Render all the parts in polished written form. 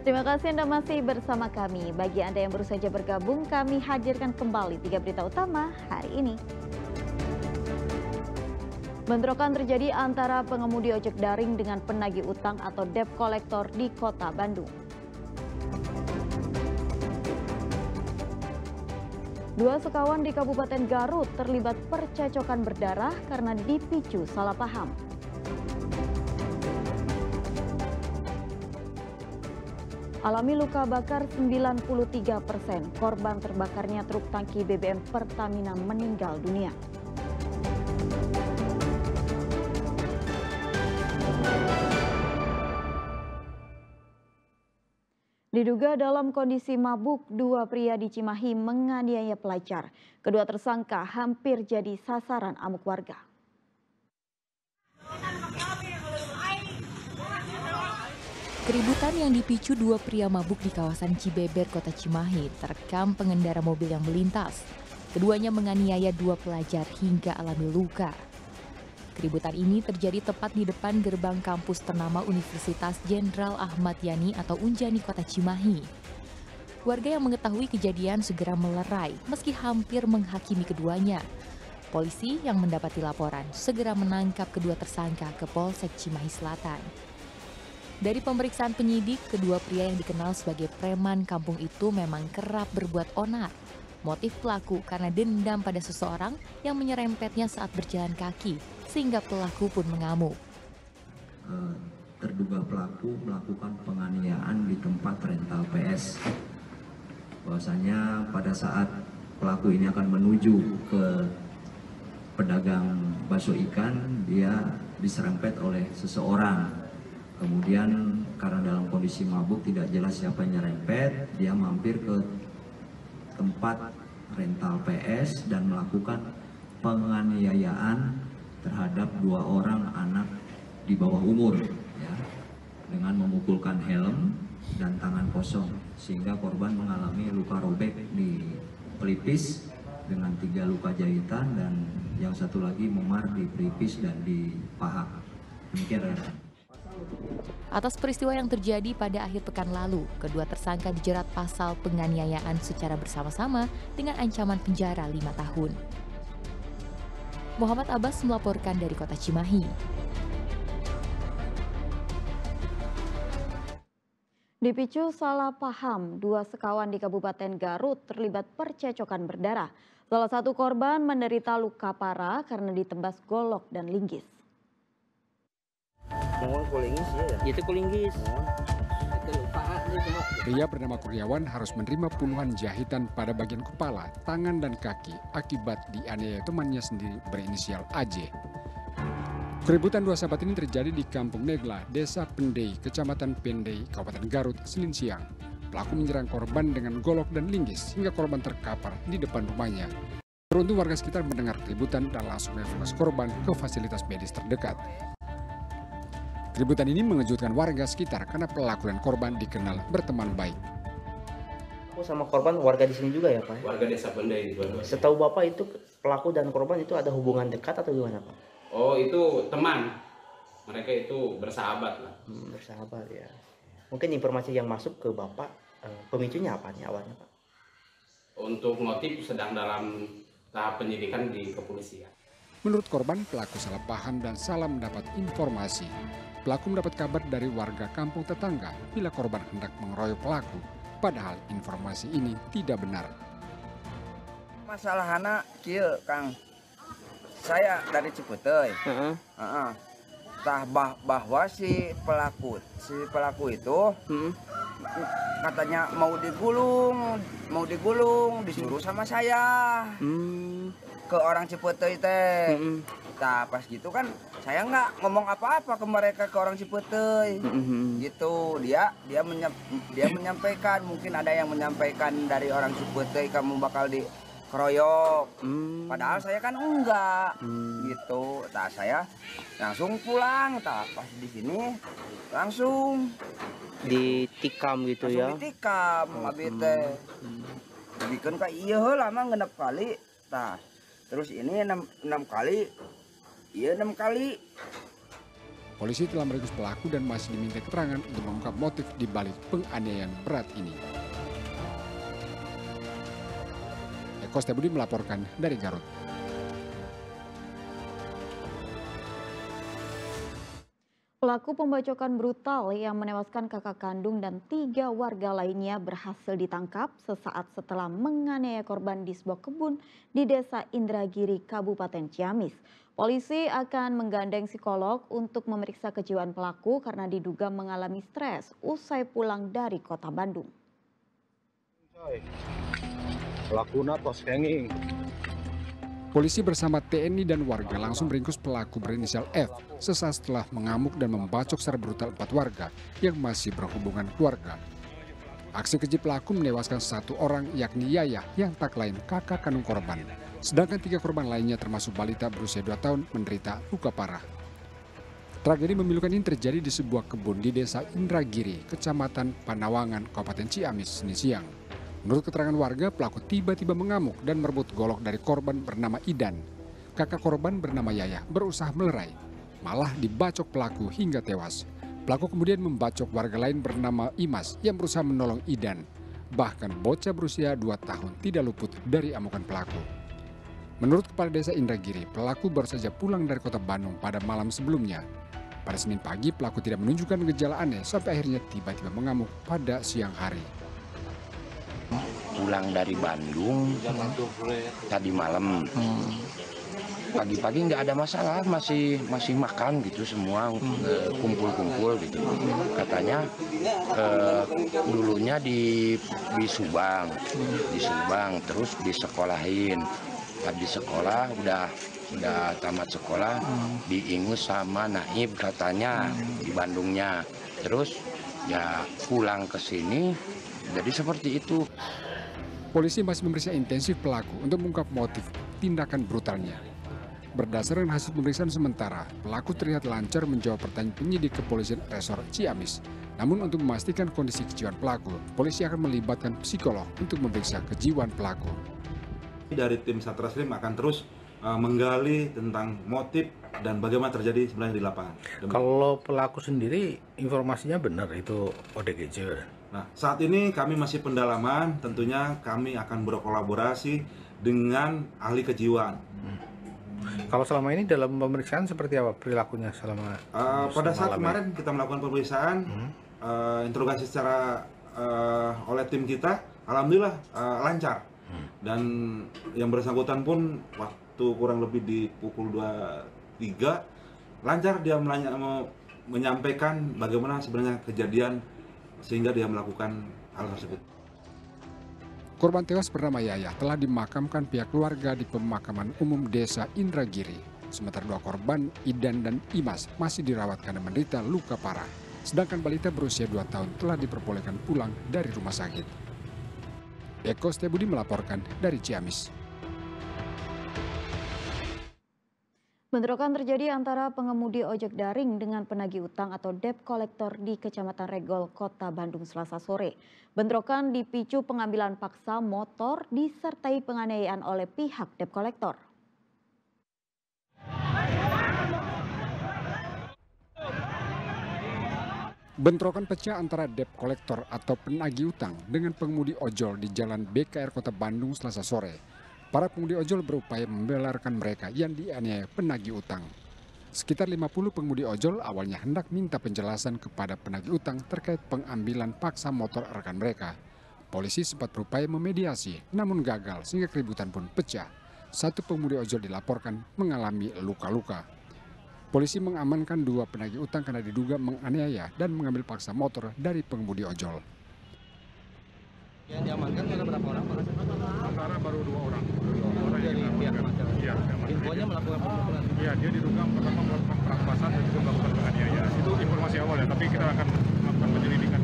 Terima kasih Anda masih bersama kami. Bagi Anda yang baru saja bergabung, kami hadirkan kembali 3 berita utama hari ini. Bentrokan terjadi antara pengemudi ojek daring dengan penagih utang atau debt collector di Kota Bandung. Dua sekawan di Kabupaten Garut terlibat percecokan berdarah karena dipicu salah paham. Alami luka bakar 93%, korban terbakarnya truk tangki BBM Pertamina meninggal dunia. Diduga dalam kondisi mabuk, dua pria di Cimahi menganiaya pelajar. Kedua tersangka hampir jadi sasaran amuk warga. Keributan yang dipicu dua pria mabuk di kawasan Cibeber, Kota Cimahi terekam pengendara mobil yang melintas. Keduanya menganiaya dua pelajar hingga alami luka. Keributan ini terjadi tepat di depan gerbang kampus ternama Universitas Jenderal Ahmad Yani atau Unjani, Kota Cimahi. Warga yang mengetahui kejadian segera melerai meski hampir menghakimi keduanya. Polisi yang mendapati laporan segera menangkap kedua tersangka ke Polsek Cimahi Selatan. Dari pemeriksaan penyidik, kedua pria yang dikenal sebagai preman kampung itu memang kerap berbuat onar. Motif pelaku karena dendam pada seseorang yang menyerempetnya saat berjalan kaki, sehingga pelaku pun mengamuk. Terduga pelaku melakukan penganiayaan di tempat rental PS. Bahwasanya pada saat pelaku ini akan menuju ke pedagang bakso ikan, dia diserempet oleh seseorang. Kemudian karena dalam kondisi mabuk tidak jelas siapa yang nyerempet, dia mampir ke tempat rental PS dan melakukan penganiayaan terhadap dua orang anak di bawah umur, ya, dengan memukulkan helm dan tangan kosong sehingga korban mengalami luka robek di pelipis dengan 3 luka jahitan dan yang satu lagi memar di pelipis dan di paha. Demikian. Atas peristiwa yang terjadi pada akhir pekan lalu, kedua tersangka dijerat pasal penganiayaan secara bersama-sama dengan ancaman penjara 5 tahun. Muhammad Abbas melaporkan dari Kota Cimahi. Dipicu salah paham, dua sekawan di Kabupaten Garut terlibat percecokan berdarah. Salah satu korban menderita luka parah karena ditembas golok dan linggis. Itu kulinggis. Pria bernama Kuryawan harus menerima puluhan jahitan pada bagian kepala, tangan, dan kaki akibat dianiaya temannya sendiri berinisial AJ. Keributan dua sahabat ini terjadi di Kampung Negla, Desa Pendei, Kecamatan Pendei, Kabupaten Garut, Senin siang. Pelaku menyerang korban dengan golok dan linggis hingga korban terkapar di depan rumahnya. Beruntung warga sekitar mendengar keributan dan langsung mengevakuasi korban ke fasilitas medis terdekat. Keributan ini mengejutkan warga sekitar karena pelaku dan korban dikenal berteman baik. Aku sama korban warga di sini juga ya Pak? Warga desa Pendai di Bandung. Setahu Bapak itu pelaku dan korban itu ada hubungan dekat atau gimana Pak? Oh itu teman, mereka itu bersahabat lah. Bersahabat ya. Mungkin informasi yang masuk ke Bapak, pemicunya apa nih awalnya Pak? Untuk motif sedang dalam tahap penyidikan di kepolisian. Menurut korban, pelaku salah paham dan salah mendapat informasi. Pelaku mendapat kabar dari warga kampung tetangga bila korban hendak mengeroyok pelaku, padahal informasi ini tidak benar. Masalah anak kieu Kang, saya dari Ciputeuy. Tah bahwa si pelaku itu katanya mau digulung disuruh sama saya ke orang Ciputeuy teh. Nah pas gitu kan saya nggak ngomong apa-apa ke mereka, ke orang Ciputeuy. Gitu dia menyampaikan, mungkin ada yang menyampaikan dari orang Ciputeuy kamu bakal dikeroyok. Padahal saya kan enggak. Gitu. Nah saya langsung pulang. Nah pas di sini langsung ditikam gitu ya. Ditikam abi teh. Bikin ka ieu heula mah 6 kali. Nah terus ini 6 kali. Iya 6 kali. Polisi telah meringkus pelaku dan masih diminta keterangan untuk mengungkap motif di balik penganiayaan berat ini. Eko Stebudi melaporkan dari Garut. Pelaku pembacokan brutal yang menewaskan kakak kandung dan 3 warga lainnya berhasil ditangkap sesaat setelah menganiaya korban di sebuah kebun di Desa Indragiri, Kabupaten Ciamis. Polisi akan menggandeng psikolog untuk memeriksa kejiwaan pelaku karena diduga mengalami stres usai pulang dari kota Bandung. Polisi bersama TNI dan warga langsung meringkus pelaku berinisial F sesaat setelah mengamuk dan membacok secara brutal 4 warga yang masih berhubungan keluarga. Aksi keji pelaku menewaskan 1 orang yakni Yayah yang tak lain kakak kandung korban. Sedangkan 3 korban lainnya termasuk balita berusia 2 tahun menderita luka parah. Tragedi memilukan ini terjadi di sebuah kebun di Desa Indragiri, Kecamatan Panawangan, Kabupaten Ciamis, Senin siang. Menurut keterangan warga, pelaku tiba-tiba mengamuk dan merebut golok dari korban bernama Idan. Kakak korban bernama Yayah berusaha melerai, malah dibacok pelaku hingga tewas. Pelaku kemudian membacok warga lain bernama Imas yang berusaha menolong Idan. Bahkan bocah berusia 2 tahun tidak luput dari amukan pelaku. Menurut Kepala Desa Indragiri, pelaku baru saja pulang dari kota Bandung pada malam sebelumnya. Pada Senin pagi, pelaku tidak menunjukkan gejala aneh sampai akhirnya tiba-tiba mengamuk pada siang hari. Pulang dari Bandung tadi malam, pagi-pagi nggak ada masalah, masih makan gitu semua, kumpul-kumpul gitu. Katanya dulunya di Subang, terus disekolahin. Di sekolah udah tamat sekolah, diingus sama Naib katanya di Bandungnya. Terus ya pulang ke sini, jadi seperti itu. Polisi masih memeriksa intensif pelaku untuk mengungkap motif tindakan brutalnya. Berdasarkan hasil pemeriksaan sementara, pelaku terlihat lancar menjawab pertanyaan penyidik kepolisian Resor Ciamis. Namun untuk memastikan kondisi kejiwaan pelaku, polisi akan melibatkan psikolog untuk memeriksa kejiwaan pelaku. Dari tim Satreskrim akan terus menggali tentang motif dan bagaimana terjadi sebenarnya di lapangan. Kalau pelaku sendiri informasinya benar itu ODGJ. Nah, saat ini kami masih pendalaman, tentunya kami akan berkolaborasi dengan ahli kejiwaan. Kalau selama ini dalam pemeriksaan seperti apa perilakunya selama pada saat kemarin kita melakukan pemeriksaan, interogasi secara oleh tim kita, alhamdulillah lancar. Dan yang bersangkutan pun waktu kurang lebih di pukul 23 lancar dia menyampaikan bagaimana sebenarnya kejadian sehingga dia melakukan hal tersebut. Korban tewas bernama Yayah telah dimakamkan pihak keluarga di pemakaman umum Desa Indragiri. Sementara 2 korban, Idan dan Imas, masih dirawat karena menderita luka parah. Sedangkan balita berusia 2 tahun telah diperbolehkan pulang dari rumah sakit. Eko Stebudi melaporkan dari Ciamis. Bentrokan terjadi antara pengemudi ojek daring dengan penagih utang atau debt collector di Kecamatan Regol, Kota Bandung Selasa sore. Bentrokan dipicu pengambilan paksa motor disertai penganiayaan oleh pihak debt collector. Bentrokan pecah antara debt collector atau penagih utang dengan pengemudi ojol di Jalan BKR Kota Bandung Selasa sore. Para pengemudi ojol berupaya membelarkan mereka yang dianiaya penagih utang. Sekitar 50 pengemudi ojol awalnya hendak minta penjelasan kepada penagih utang terkait pengambilan paksa motor rekan mereka. Polisi sempat berupaya memediasi, namun gagal sehingga keributan pun pecah. 1 pengemudi ojol dilaporkan mengalami luka-luka. Polisi mengamankan 2 penagih utang karena diduga menganiaya dan mengambil paksa motor dari pengemudi ojol. Yang diamankan ada berapa orang? Antara baru 2 orang. Dari pihak masyarakat. Iya, infonya melakukan pemukulan. Iya, dia diduga pertama melakukan perampasan dan juga melakukan penganiayaan. Itu informasi awal ya, tapi kita akan melakukan penyelidikan.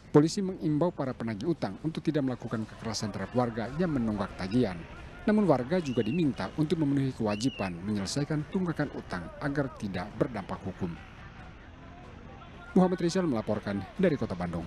Polisi mengimbau para penagih utang untuk tidak melakukan kekerasan terhadap warga yang menunggak tagihan. Namun warga juga diminta untuk memenuhi kewajiban menyelesaikan tunggakan utang agar tidak berdampak hukum. Muhammad Rizal melaporkan dari Kota Bandung.